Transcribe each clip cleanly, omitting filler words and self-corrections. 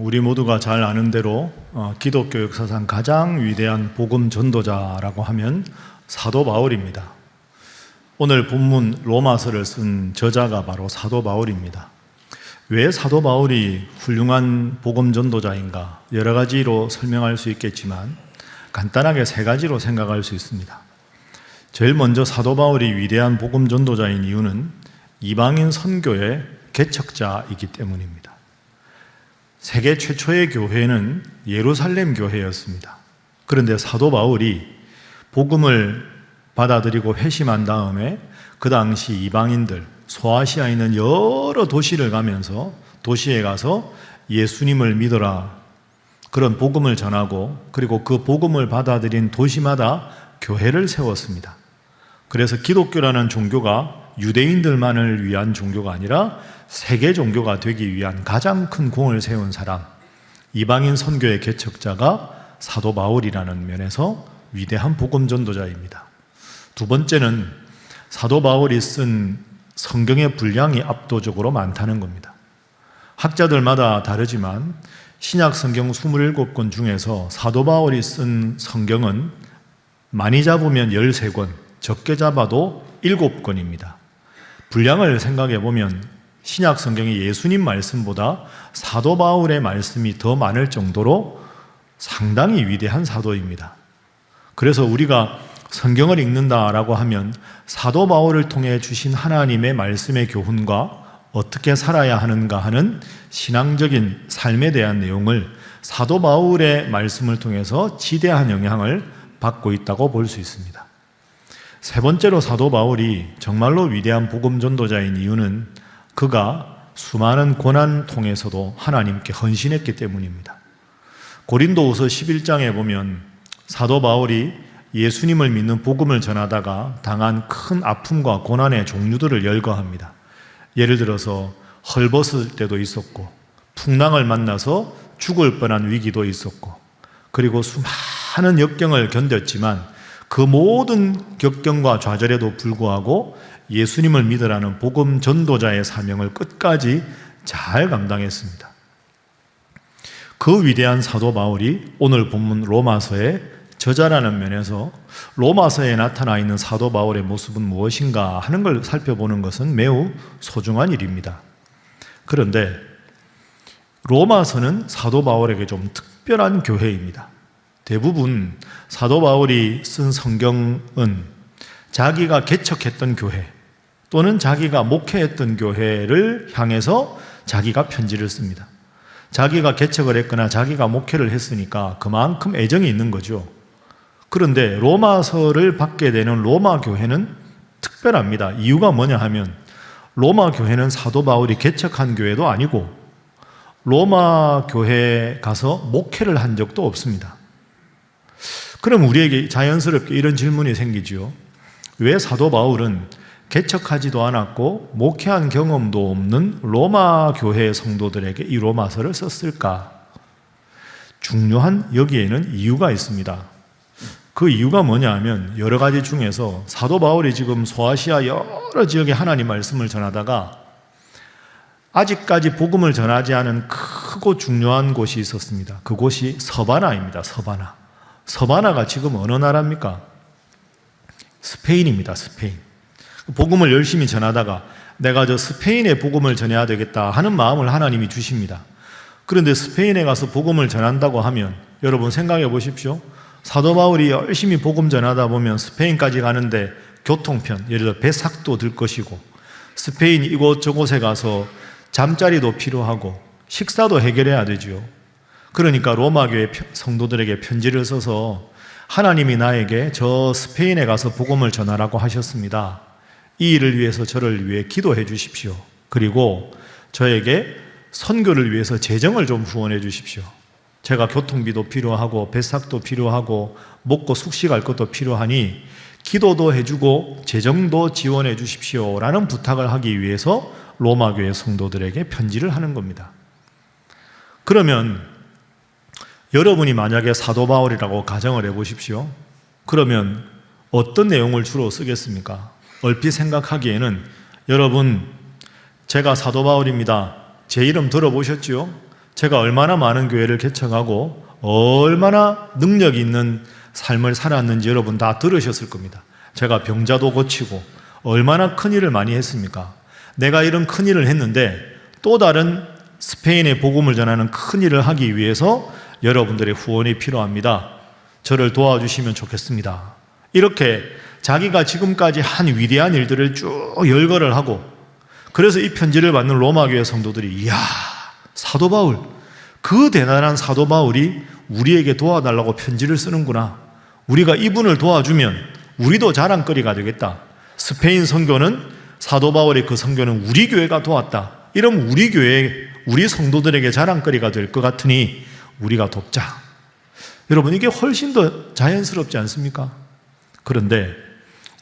우리 모두가 잘 아는 대로 기독교 역사상 가장 위대한 복음 전도자라고 하면 사도 바울입니다. 오늘 본문 로마서를 쓴 저자가 바로 사도 바울입니다. 왜 사도 바울이 훌륭한 복음 전도자인가? 여러 가지로 설명할 수 있겠지만 간단하게 세 가지로 생각할 수 있습니다. 제일 먼저 사도 바울이 위대한 복음 전도자인 이유는 이방인 선교의 개척자이기 때문입니다. 세계 최초의 교회는 예루살렘 교회였습니다. 그런데 사도 바울이 복음을 받아들이고 회심한 다음에 그 당시 이방인들, 소아시아에 있는 여러 도시를 가면서 도시에 가서 예수님을 믿어라, 그런 복음을 전하고, 그리고 그 복음을 받아들인 도시마다 교회를 세웠습니다. 그래서 기독교라는 종교가 유대인들만을 위한 종교가 아니라 세계 종교가 되기 위한 가장 큰 공을 세운 사람, 이방인 선교의 개척자가 사도 바울이라는 면에서 위대한 복음 전도자입니다. 두 번째는 사도 바울이 쓴 성경의 분량이 압도적으로 많다는 겁니다. 학자들마다 다르지만 신약 성경 27권 중에서 사도 바울이 쓴 성경은 많이 잡으면 13권, 적게 잡아도 7권입니다. 분량을 생각해 보면 신약 성경의 예수님 말씀보다 사도 바울의 말씀이 더 많을 정도로 상당히 위대한 사도입니다. 그래서 우리가 성경을 읽는다라고 하면 사도 바울을 통해 주신 하나님의 말씀의 교훈과 어떻게 살아야 하는가 하는 신앙적인 삶에 대한 내용을 사도 바울의 말씀을 통해서 지대한 영향을 받고 있다고 볼 수 있습니다. 세 번째로 사도 바울이 정말로 위대한 복음 전도자인 이유는 그가 수많은 고난 통해서도 하나님께 헌신했기 때문입니다. 고린도후서 11장에 보면 사도 바울이 예수님을 믿는 복음을 전하다가 당한 큰 아픔과 고난의 종류들을 열거합니다. 예를 들어서 헐벗을 때도 있었고, 풍랑을 만나서 죽을 뻔한 위기도 있었고, 그리고 수많은 역경을 견뎠지만 그 모든 격경과 좌절에도 불구하고 예수님을 믿으라는 복음 전도자의 사명을 끝까지 잘 감당했습니다. 그 위대한 사도 바울이 오늘 본문 로마서의 저자라는 면에서 로마서에 나타나 있는 사도 바울의 모습은 무엇인가 하는 걸 살펴보는 것은 매우 소중한 일입니다. 그런데 로마서는 사도 바울에게 좀 특별한 교회입니다. 대부분 사도 바울이 쓴 성경은 자기가 개척했던 교회 또는 자기가 목회했던 교회를 향해서 자기가 편지를 씁니다. 자기가 개척을 했거나 자기가 목회를 했으니까 그만큼 애정이 있는 거죠. 그런데 로마서를 받게 되는 로마 교회는 특별합니다. 이유가 뭐냐 하면 로마 교회는 사도 바울이 개척한 교회도 아니고 로마 교회에 가서 목회를 한 적도 없습니다. 그럼 우리에게 자연스럽게 이런 질문이 생기죠. 왜 사도 바울은 개척하지도 않았고 목회한 경험도 없는 로마 교회 성도들에게 이 로마서를 썼을까? 중요한 여기에는 이유가 있습니다. 그 이유가 뭐냐 하면 여러 가지 중에서 사도 바울이 지금 소아시아 여러 지역에 하나님 말씀을 전하다가 아직까지 복음을 전하지 않은 크고 중요한 곳이 있었습니다. 그곳이 서바나입니다. 서바나가 지금 어느 나라입니까? 스페인입니다. 스페인. 복음을 열심히 전하다가 내가 저 스페인에 복음을 전해야 되겠다 하는 마음을 하나님이 주십니다. 그런데 스페인에 가서 복음을 전한다고 하면 여러분 생각해 보십시오. 사도 바울이 열심히 복음 전하다 보면 스페인까지 가는데 교통편, 예를 들어 배삭도 들 것이고 스페인 이곳저곳에 가서 잠자리도 필요하고 식사도 해결해야 되죠. 그러니까 로마교회 성도들에게 편지를 써서 하나님이 나에게 저 스페인에 가서 복음을 전하라고 하셨습니다. 이 일을 위해서 저를 위해 기도해 주십시오. 그리고 저에게 선교를 위해서 재정을 좀 후원해 주십시오. 제가 교통비도 필요하고 배삭도 필요하고 먹고 숙식할 것도 필요하니 기도도 해주고 재정도 지원해 주십시오 라는 부탁을 하기 위해서 로마교회 성도들에게 편지를 하는 겁니다. 그러면 여러분이 만약에 사도 바울이라고 가정을 해보십시오. 그러면 어떤 내용을 주로 쓰겠습니까? 얼핏 생각하기에는 여러분, 제가 사도 바울입니다. 제 이름 들어보셨죠? 제가 얼마나 많은 교회를 개척하고 얼마나 능력 있는 삶을 살았는지 여러분 다 들으셨을 겁니다. 제가 병자도 고치고 얼마나 큰 일을 많이 했습니까? 내가 이런 큰 일을 했는데 또 다른 스페인의 복음을 전하는 큰 일을 하기 위해서 여러분들의 후원이 필요합니다. 저를 도와주시면 좋겠습니다. 이렇게 자기가 지금까지 한 위대한 일들을 쭉 열거를 하고, 그래서 이 편지를 받는 로마교회 성도들이 이야, 사도 바울, 그 대단한 사도 바울이 우리에게 도와달라고 편지를 쓰는구나. 우리가 이분을 도와주면 우리도 자랑거리가 되겠다. 스페인 선교는, 사도 바울의 그 선교는 우리 교회가 도왔다. 이러면 우리 교회, 우리 성도들에게 자랑거리가 될 것 같으니 우리가 돕자. 여러분, 이게 훨씬 더 자연스럽지 않습니까? 그런데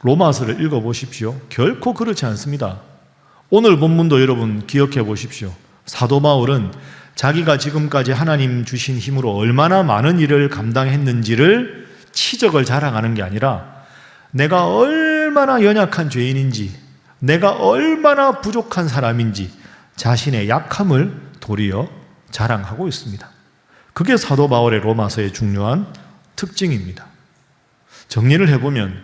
로마서를 읽어보십시오. 결코 그렇지 않습니다. 오늘 본문도 여러분 기억해 보십시오. 사도 바울은 자기가 지금까지 하나님 주신 힘으로 얼마나 많은 일을 감당했는지를 치적을 자랑하는 게 아니라 내가 얼마나 연약한 죄인인지, 내가 얼마나 부족한 사람인지 자신의 약함을 도리어 자랑하고 있습니다. 그게 사도 바울의 로마서의 중요한 특징입니다. 정리를 해보면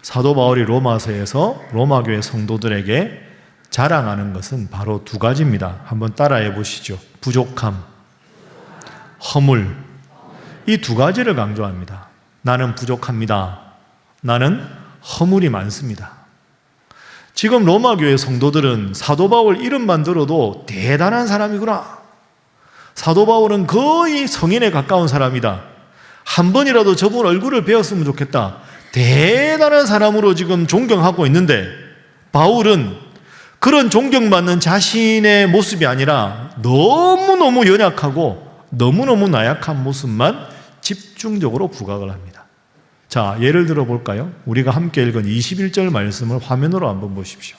사도 바울이 로마서에서 로마교회 성도들에게 자랑하는 것은 바로 두 가지입니다. 한번 따라해 보시죠. 부족함, 허물. 이 두 가지를 강조합니다. 나는 부족합니다. 나는 허물이 많습니다. 지금 로마교회 성도들은 사도 바울 이름만 들어도 대단한 사람이구나. 사도 바울은 거의 성인에 가까운 사람이다. 한 번이라도 저분 얼굴을 배웠으면 좋겠다. 대단한 사람으로 지금 존경하고 있는데, 바울은 그런 존경받는 자신의 모습이 아니라 너무너무 연약하고 너무너무 나약한 모습만 집중적으로 부각을 합니다. 자, 예를 들어 볼까요? 우리가 함께 읽은 21절 말씀을 화면으로 한번 보십시오.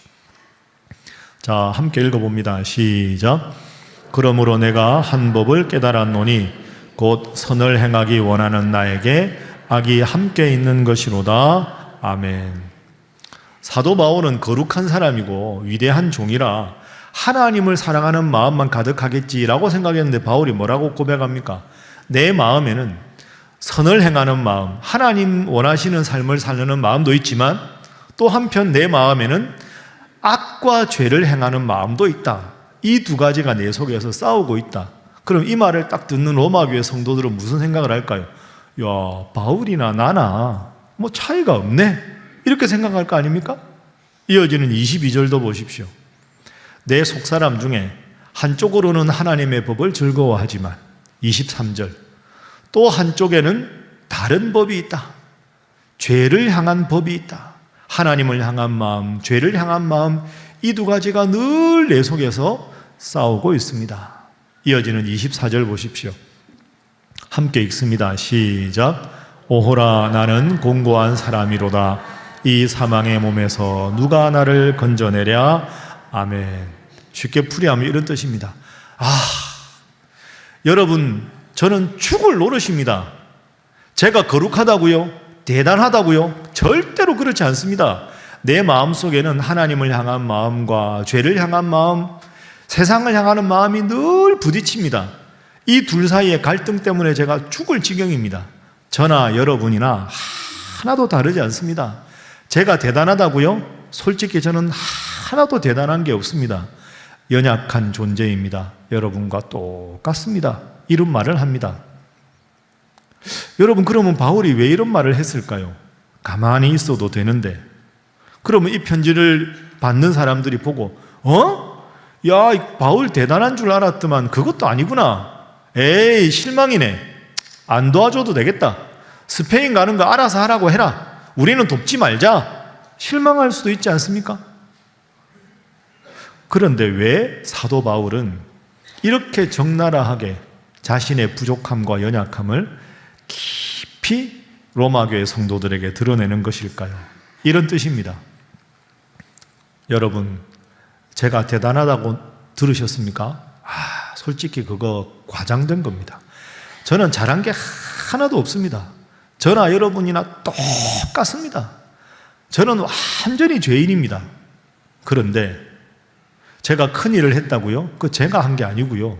자, 함께 읽어봅니다. 시작. 그러므로 내가 한 법을 깨달았노니 곧 선을 행하기 원하는 나에게 악이 함께 있는 것이로다. 아멘. 사도 바울은 거룩한 사람이고 위대한 종이라 하나님을 사랑하는 마음만 가득하겠지라고 생각했는데, 바울이 뭐라고 고백합니까? 내 마음에는 선을 행하는 마음, 하나님 원하시는 삶을 살려는 마음도 있지만 또 한편 내 마음에는 악과 죄를 행하는 마음도 있다. 이 두 가지가 내 속에서 싸우고 있다. 그럼 이 말을 딱 듣는 로마교회 성도들은 무슨 생각을 할까요? 야, 바울이나 나나 뭐 차이가 없네, 이렇게 생각할 거 아닙니까? 이어지는 22절도 보십시오. 내 속사람 중에 한쪽으로는 하나님의 법을 즐거워하지만, 23절, 또 한쪽에는 다른 법이 있다. 죄를 향한 법이 있다. 하나님을 향한 마음, 죄를 향한 마음, 이 두 가지가 늘 내 속에서 싸우고 있습니다. 이어지는 24절 보십시오. 함께 읽습니다. 시작. 오호라, 나는 공고한 사람이로다. 이 사망의 몸에서 누가 나를 건져내랴. 아멘. 쉽게 풀이하면 이런 뜻입니다. 여러분, 저는 죽을 노릇입니다. 제가 거룩하다고요? 대단하다고요? 절대로 그렇지 않습니다. 내 마음속에는 하나님을 향한 마음과 죄를 향한 마음, 세상을 향하는 마음이 늘 부딪힙니다. 이 둘 사이의 갈등 때문에 제가 죽을 지경입니다. 저나 여러분이나 하나도 다르지 않습니다. 제가 대단하다고요? 솔직히 저는 하나도 대단한 게 없습니다. 연약한 존재입니다. 여러분과 똑같습니다. 이런 말을 합니다. 여러분, 그러면 바울이 왜 이런 말을 했을까요? 가만히 있어도 되는데. 그러면 이 편지를 받는 사람들이 보고 야, 바울 대단한 줄 알았더만 그것도 아니구나. 에이, 실망이네. 안 도와줘도 되겠다. 스페인 가는 거 알아서 하라고 해라. 우리는 돕지 말자. 실망할 수도 있지 않습니까? 그런데 왜 사도 바울은 이렇게 적나라하게 자신의 부족함과 연약함을 깊이 로마교회 성도들에게 드러내는 것일까요? 이런 뜻입니다. 여러분, 제가 대단하다고 들으셨습니까? 솔직히 그거 과장된 겁니다. 저는 잘한 게 하나도 없습니다. 저나 여러분이나 똑같습니다. 저는 완전히 죄인입니다. 그런데 제가 큰 일을 했다고요? 그 제가 한 게 아니고요.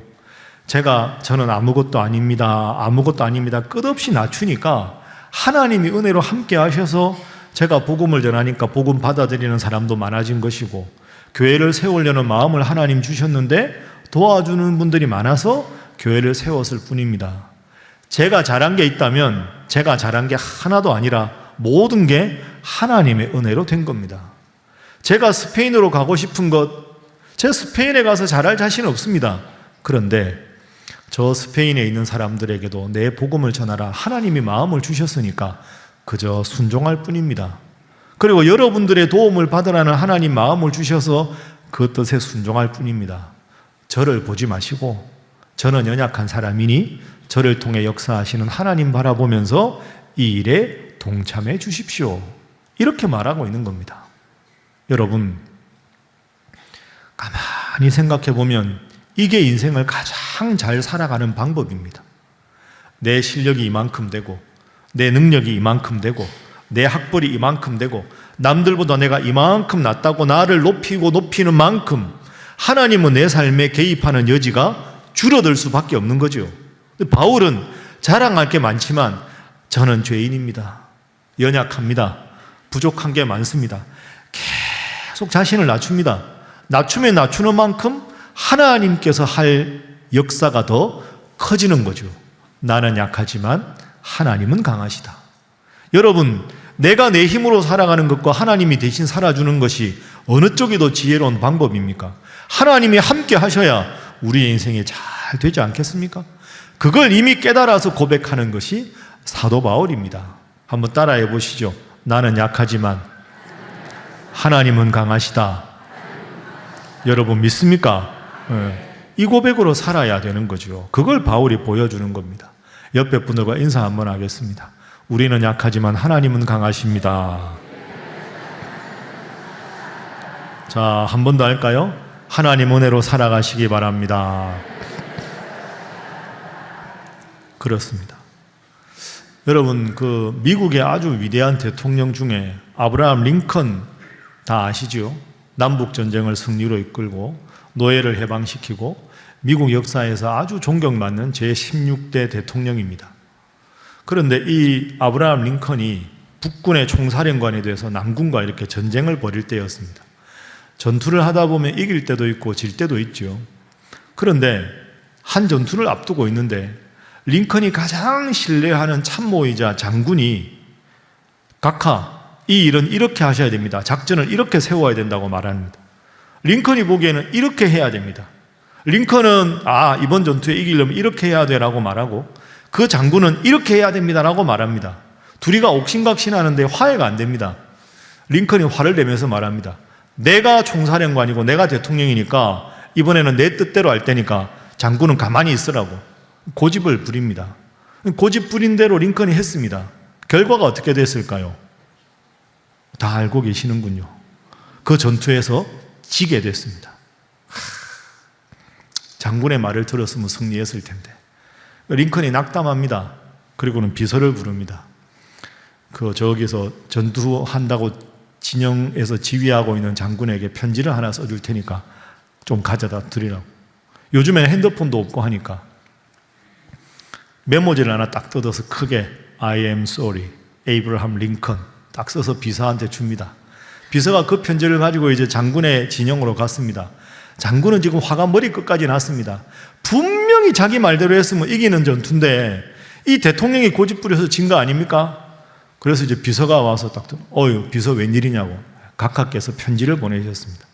저는 아무것도 아닙니다 끝없이 낮추니까 하나님이 은혜로 함께 하셔서 제가 복음을 전하니까 복음 받아들이는 사람도 많아진 것이고, 교회를 세우려는 마음을 하나님 주셨는데 도와주는 분들이 많아서 교회를 세웠을 뿐입니다. 제가 잘한 게 있다면 제가 잘한 게 하나도 아니라 모든 게 하나님의 은혜로 된 겁니다. 제가 스페인으로 가고 싶은 제 스페인에 가서 잘할 자신 없습니다. 그런데 저 스페인에 있는 사람들에게도 내 복음을 전하라 하나님이 마음을 주셨으니까 그저 순종할 뿐입니다. 그리고 여러분들의 도움을 받으라는 하나님 마음을 주셔서 그 뜻에 순종할 뿐입니다. 저를 보지 마시고 저는 연약한 사람이니 저를 통해 역사하시는 하나님 바라보면서 이 일에 동참해 주십시오. 이렇게 말하고 있는 겁니다. 여러분, 가만히 생각해 보면 이게 인생을 가장 잘 살아가는 방법입니다. 내 실력이 이만큼 되고, 내 능력이 이만큼 되고, 내 학벌이 이만큼 되고, 남들보다 내가 이만큼 낫다고 나를 높이는 만큼 하나님은 내 삶에 개입하는 여지가 줄어들 수밖에 없는 거죠. 바울은 자랑할 게 많지만 저는 죄인입니다. 연약합니다. 부족한 게 많습니다. 계속 자신을 낮춥니다. 낮추면 낮추는 만큼 하나님께서 할 역사가 더 커지는 거죠. 나는 약하지만 하나님은 강하시다. 여러분, 내가 내 힘으로 살아가는 것과 하나님이 대신 살아주는 것이 어느 쪽이 더 지혜로운 방법입니까? 하나님이 함께 하셔야 우리의 인생이 잘 되지 않겠습니까? 그걸 이미 깨달아서 고백하는 것이 사도 바울입니다. 한번 따라해 보시죠. 나는 약하지만 하나님은 강하시다. 여러분 믿습니까? 이 고백으로 살아야 되는 거죠. 그걸 바울이 보여주는 겁니다. 옆에 분들과 인사 한번 하겠습니다. 우리는 약하지만 하나님은 강하십니다. 자, 한 번 더 할까요? 하나님 은혜로 살아가시기 바랍니다. 그렇습니다. 여러분, 미국의 아주 위대한 대통령 중에 아브라함 링컨 다 아시죠? 남북전쟁을 승리로 이끌고 노예를 해방시키고 미국 역사에서 아주 존경받는 제16대 대통령입니다. 그런데 이 아브라함 링컨이 북군의 총사령관이 돼서 남군과 이렇게 전쟁을 벌일 때였습니다. 전투를 하다 보면 이길 때도 있고 질 때도 있죠. 그런데 한 전투를 앞두고 있는데 링컨이 가장 신뢰하는 참모이자 장군이 각하, 이 일은 이렇게 하셔야 됩니다. 작전을 이렇게 세워야 된다고 말합니다. 링컨이 보기에는 이렇게 해야 됩니다. 링컨은 이번 전투에 이기려면 이렇게 해야 돼라고 말하고, 그 장군은 이렇게 해야 됩니다라고 말합니다. 둘이가 옥신각신하는데 화해가 안 됩니다. 링컨이 화를 내면서 말합니다. 내가 총사령관이고 내가 대통령이니까 이번에는 내 뜻대로 할 테니까 장군은 가만히 있으라고 고집을 부립니다. 고집 부린 대로 링컨이 했습니다. 결과가 어떻게 됐을까요? 다 알고 계시는군요. 그 전투에서 지게 됐습니다. 장군의 말을 들었으면 승리했을 텐데. 링컨이 낙담합니다. 그리고는 비서를 부릅니다. 저기서 전투한다고 진영에서 지휘하고 있는 장군에게 편지를 하나 써줄 테니까 좀 가져다 드리라고. 요즘에는 핸드폰도 없고 하니까 메모지를 하나 딱 뜯어서 크게 I am sorry, 에이브러함 링컨 딱 써서 비서한테 줍니다. 비서가 그 편지를 가지고 이제 장군의 진영으로 갔습니다. 장군은 지금 화가 머리끝까지 났습니다. 분명히 자기 말대로 했으면 이기는 전투인데 이 대통령이 고집 부려서 진 거 아닙니까? 그래서 이제 비서가 와서 딱 비서 웬일이냐고 각하께서 편지를 보내주셨습니다.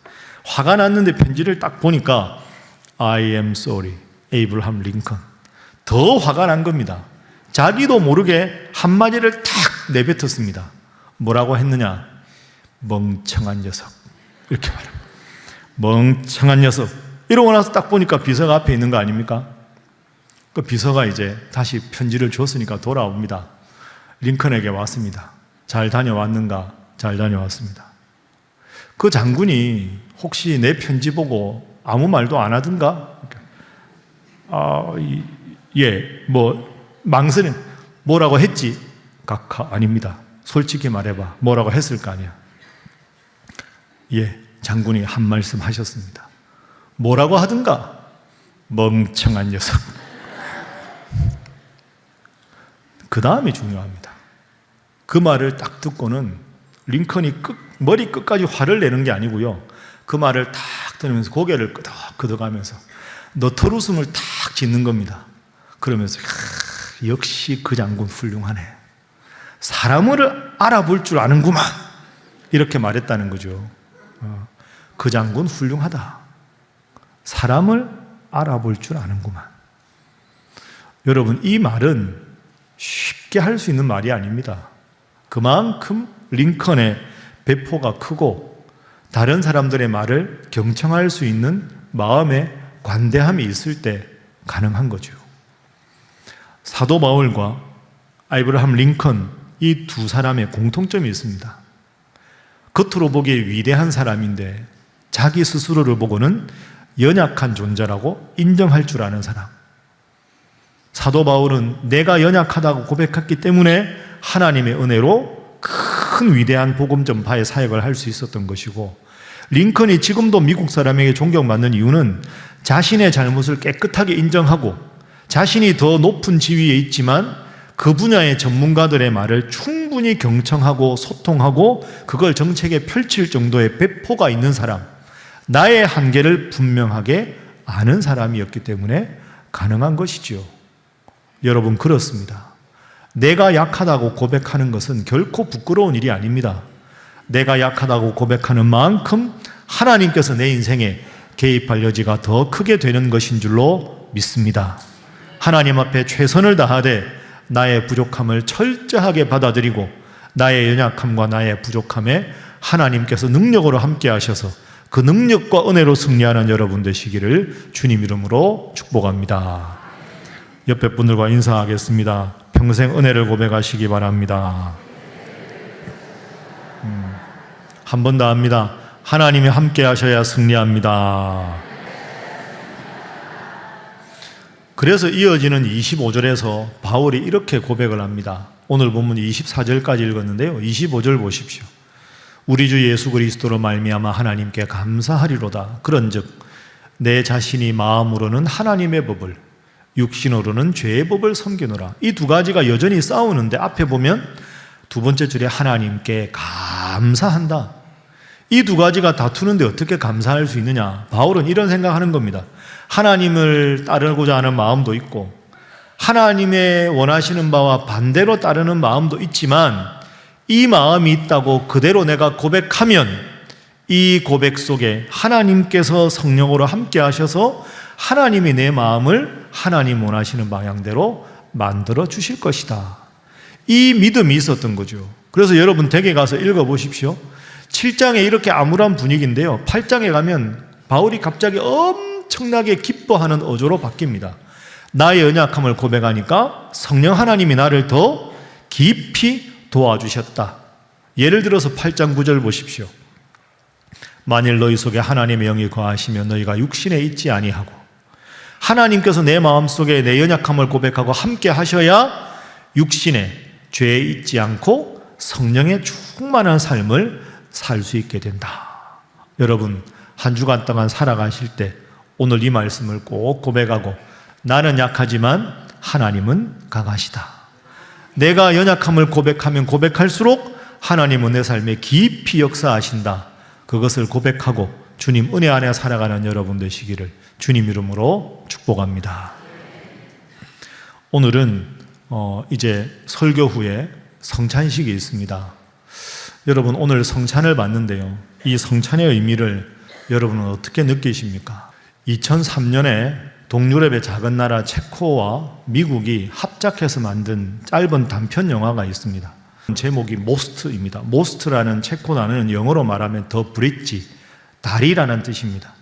화가 났는데 편지를 딱 보니까 I am sorry, 에이브러함 링컨. 더 화가 난 겁니다. 자기도 모르게 한마디를 탁 내뱉었습니다. 뭐라고 했느냐? 멍청한 녀석. 이렇게 말합니다. 멍청한 녀석. 이러고 나서 딱 보니까 비서가 앞에 있는 거 아닙니까? 그 비서가 이제 다시 편지를 줬으니까 돌아옵니다. 링컨에게 왔습니다. 잘 다녀왔는가? 잘 다녀왔습니다. 그 장군이 혹시 내 편지 보고 아무 말도 안 하던가? 망설임. 뭐라고 했지? 각하, 아닙니다. 솔직히 말해봐. 뭐라고 했을 거 아니야? 장군이 한 말씀 하셨습니다. 뭐라고 하든가 멍청한 녀석. 그 다음이 중요합니다. 그 말을 딱 듣고는 링컨이 머리 끝까지 화를 내는 게 아니고요. 그 말을 딱 들으면서 고개를 끄덕끄덕하면서 너털웃음을 탁 짓는 겁니다. 그러면서 역시 그 장군 훌륭하네. 사람을 알아볼 줄 아는구만. 이렇게 말했다는 거죠. 그 장군 훌륭하다. 사람을 알아볼 줄 아는구만. 여러분, 이 말은 쉽게 할 수 있는 말이 아닙니다. 그만큼 링컨의 배포가 크고 다른 사람들의 말을 경청할 수 있는 마음의 관대함이 있을 때 가능한 거죠. 사도 바울과 아브라함 링컨, 이 두 사람의 공통점이 있습니다. 겉으로 보기에 위대한 사람인데 자기 스스로를 보고는 연약한 존재라고 인정할 줄 아는 사람. 사도 바울은 내가 연약하다고 고백했기 때문에 하나님의 은혜로 큰 위대한 복음 전파의 사역을 할 수 있었던 것이고, 링컨이 지금도 미국 사람에게 존경받는 이유는 자신의 잘못을 깨끗하게 인정하고 자신이 더 높은 지위에 있지만 그 분야의 전문가들의 말을 충분히 경청하고 소통하고 그걸 정책에 펼칠 정도의 배포가 있는 사람, 나의 한계를 분명하게 아는 사람이었기 때문에 가능한 것이지요. 여러분, 그렇습니다. 내가 약하다고 고백하는 것은 결코 부끄러운 일이 아닙니다. 내가 약하다고 고백하는 만큼 하나님께서 내 인생에 개입할 여지가 더 크게 되는 것인 줄로 믿습니다. 하나님 앞에 최선을 다하되 나의 부족함을 철저하게 받아들이고 나의 연약함과 나의 부족함에 하나님께서 능력으로 함께 하셔서 그 능력과 은혜로 승리하는 여러분 되시기를 주님 이름으로 축복합니다. 옆에 분들과 인사하겠습니다. 평생 은혜를 고백하시기 바랍니다. 한 번 더 합니다. 하나님이 함께 하셔야 승리합니다. 그래서 이어지는 25절에서 바울이 이렇게 고백을 합니다. 오늘 본문 24절까지 읽었는데요. 25절 보십시오. 우리 주 예수 그리스도로 말미암아 하나님께 감사하리로다. 그런즉 내 자신이 마음으로는 하나님의 법을, 육신으로는 죄의 법을 섬기노라. 이 두 가지가 여전히 싸우는데 앞에 보면 두 번째 줄에 하나님께 감사한다. 이 두 가지가 다투는데 어떻게 감사할 수 있느냐? 바울은 이런 생각하는 겁니다. 하나님을 따르고자 하는 마음도 있고 하나님의 원하시는 바와 반대로 따르는 마음도 있지만 이 마음이 있다고 그대로 내가 고백하면 이 고백 속에 하나님께서 성령으로 함께 하셔서 하나님이 내 마음을 하나님 원하시는 방향대로 만들어 주실 것이다. 이 믿음이 있었던 거죠. 그래서 여러분 댁에 가서 읽어보십시오. 7장에 이렇게 암울한 분위기인데요. 8장에 가면 바울이 갑자기 엄청나게 기뻐하는 어조로 바뀝니다. 나의 연약함을 고백하니까 성령 하나님이 나를 더 깊이 도와주셨다. 예를 들어서 8장 9절 보십시오. 만일 너희 속에 하나님의 영이 거하시면 너희가 육신에 있지 아니하고, 하나님께서 내 마음속에 내 연약함을 고백하고 함께 하셔야 육신에 죄에 있지 않고 성령의 충만한 삶을 살 수 있게 된다. 여러분, 한 주간 동안 살아가실 때 오늘 이 말씀을 꼭 고백하고, 나는 약하지만 하나님은 강하시다. 내가 연약함을 고백하면 고백할수록 하나님은 내 삶에 깊이 역사하신다. 그것을 고백하고 주님 은혜 안에 살아가는 여러분 되시기를 주님 이름으로 축복합니다. 오늘은 이제 설교 후에 성찬식이 있습니다. 여러분, 오늘 성찬을 받는데요, 이 성찬의 의미를 여러분은 어떻게 느끼십니까? 2003년에 동유럽의 작은 나라 체코와 미국이 합작해서 만든 짧은 단편 영화가 있습니다. 제목이 모스트입니다. 모스트라는 체코 단어는 영어로 말하면 더 브릿지, 다리라는 뜻입니다.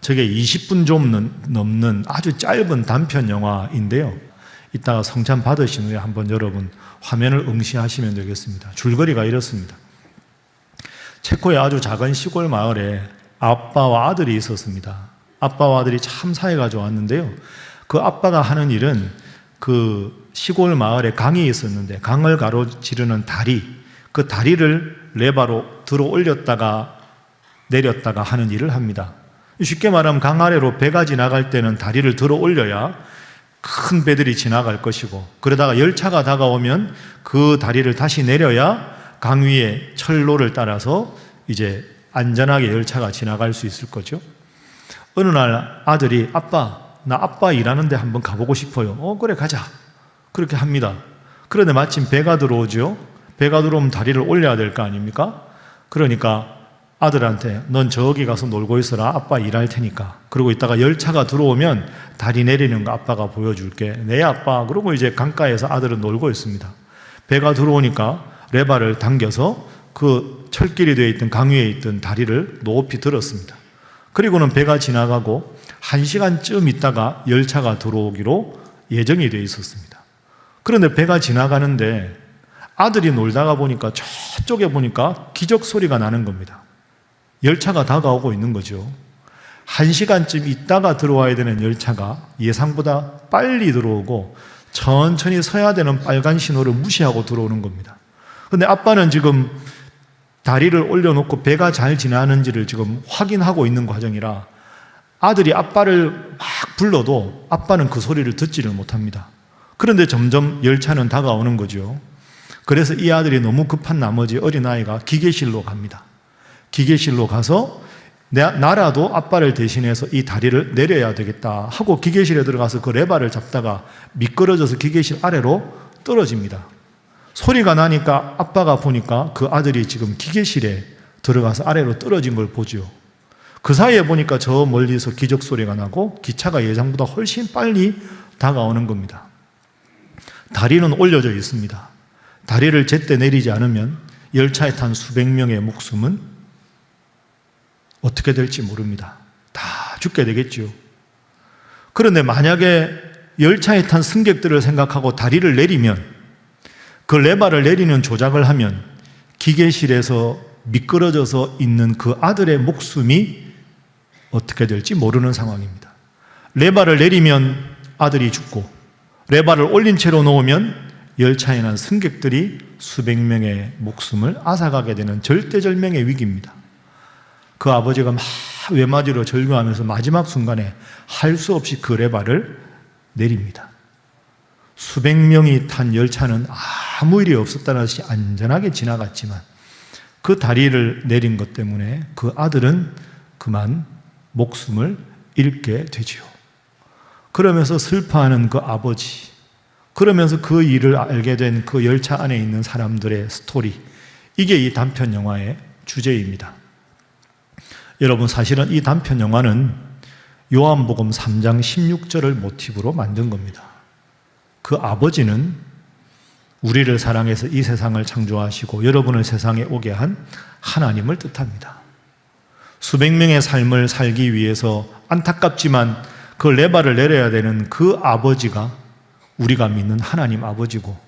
저게 20분 좀 넘는 아주 짧은 단편 영화인데요. 이따가 성찬 받으신 후에 한번 여러분 화면을 응시하시면 되겠습니다. 줄거리가 이렇습니다. 체코의 아주 작은 시골 마을에 아빠와 아들이 있었습니다. 아빠와 아들이 참 사이가 좋았는데요. 그 아빠가 하는 일은 그 시골 마을에 강이 있었는데 강을 가로지르는 다리, 그 다리를 레바로 들어 올렸다가 내렸다가 하는 일을 합니다. 쉽게 말하면 강 아래로 배가 지나갈 때는 다리를 들어 올려야 큰 배들이 지나갈 것이고, 그러다가 열차가 다가오면 그 다리를 다시 내려야 강 위에 철로를 따라서 이제 안전하게 열차가 지나갈 수 있을 거죠. 어느 날 아들이 나 아빠 일하는데 한번 가보고 싶어요. 그래 가자. 그렇게 합니다. 그런데 마침 배가 들어오죠. 배가 들어오면 다리를 올려야 될 거 아닙니까? 그러니까 아들한테 넌 저기 가서 놀고 있어라. 아빠 일할 테니까. 그러고 있다가 열차가 들어오면 다리 내리는 거 아빠가 보여줄게. 네 아빠. 그러고 이제 강가에서 아들은 놀고 있습니다. 배가 들어오니까 레바를 당겨서 그 철길이 되어 있던 강 위에 있던 다리를 높이 들었습니다. 그리고는 배가 지나가고 1시간쯤 있다가 열차가 들어오기로 예정이 되어 있었습니다. 그런데 배가 지나가는데 아들이 놀다가 보니까 저쪽에 보니까 기적 소리가 나는 겁니다. 열차가 다가오고 있는 거죠. 1시간쯤 있다가 들어와야 되는 열차가 예상보다 빨리 들어오고 천천히 서야 되는 빨간 신호를 무시하고 들어오는 겁니다. 그런데 아빠는 지금 다리를 올려놓고 배가 잘 지나는지를 지금 확인하고 있는 과정이라 아들이 아빠를 막 불러도 아빠는 그 소리를 듣지를 못합니다. 그런데 점점 열차는 다가오는 거죠. 그래서 이 아들이 너무 급한 나머지 어린아이가 기계실로 갑니다. 기계실로 가서 나라도 아빠를 대신해서 이 다리를 내려야 되겠다 하고 기계실에 들어가서 그 레바를 잡다가 미끄러져서 기계실 아래로 떨어집니다. 소리가 나니까 아빠가 보니까 그 아들이 지금 기계실에 들어가서 아래로 떨어진 걸 보죠. 그 사이에 보니까 저 멀리서 기적 소리가 나고 기차가 예상보다 훨씬 빨리 다가오는 겁니다. 다리는 올려져 있습니다. 다리를 제때 내리지 않으면 열차에 탄 수백 명의 목숨은 어떻게 될지 모릅니다. 다 죽게 되겠죠. 그런데 만약에 열차에 탄 승객들을 생각하고 다리를 내리면, 그 레바를 내리는 조작을 하면 기계실에서 미끄러져서 있는 그 아들의 목숨이 어떻게 될지 모르는 상황입니다. 레바를 내리면 아들이 죽고 레바를 올린 채로 놓으면 열차에 난 승객들이 수백 명의 목숨을 앗아가게 되는 절대절명의 위기입니다. 그 아버지가 막 외마디로 절규하면서 마지막 순간에 할 수 없이 그 레바를 내립니다. 수백 명이 탄 열차는 아무 일이 없었다는 듯이 안전하게 지나갔지만 그 다리를 내린 것 때문에 그 아들은 그만 목숨을 잃게 되지요. 그러면서 슬퍼하는 그 아버지, 그러면서 그 일을 알게 된 그 열차 안에 있는 사람들의 스토리, 이게 이 단편 영화의 주제입니다. 여러분, 사실은 이 단편 영화는 요한복음 3장 16절을 모티브로 만든 겁니다. 그 아버지는 우리를 사랑해서 이 세상을 창조하시고 여러분을 세상에 오게 한 하나님을 뜻합니다. 수백 명의 삶을 살기 위해서 안타깝지만 그 레바를 내려야 되는 그 아버지가 우리가 믿는 하나님 아버지고,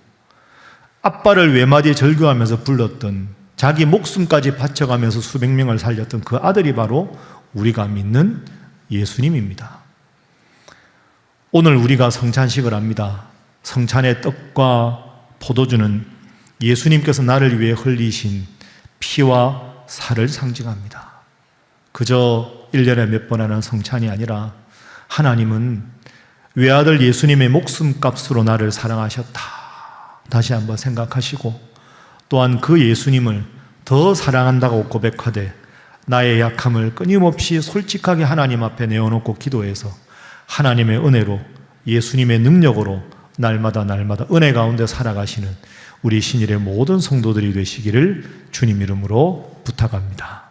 아빠를 외마디에 절규하면서 불렀던, 자기 목숨까지 바쳐가면서 수백 명을 살렸던 그 아들이 바로 우리가 믿는 예수님입니다. 오늘 우리가 성찬식을 합니다. 성찬의 떡과 포도주는 예수님께서 나를 위해 흘리신 피와 살을 상징합니다. 그저 1년에 몇 번 하는 성찬이 아니라 하나님은 외아들 예수님의 목숨값으로 나를 사랑하셨다. 다시 한번 생각하시고, 또한 그 예수님을 더 사랑한다고 고백하되 나의 약함을 끊임없이 솔직하게 하나님 앞에 내어놓고 기도해서 하나님의 은혜로, 예수님의 능력으로 날마다 은혜 가운데 살아가시는 우리 신일의 모든 성도들이 되시기를 주님 이름으로 부탁합니다.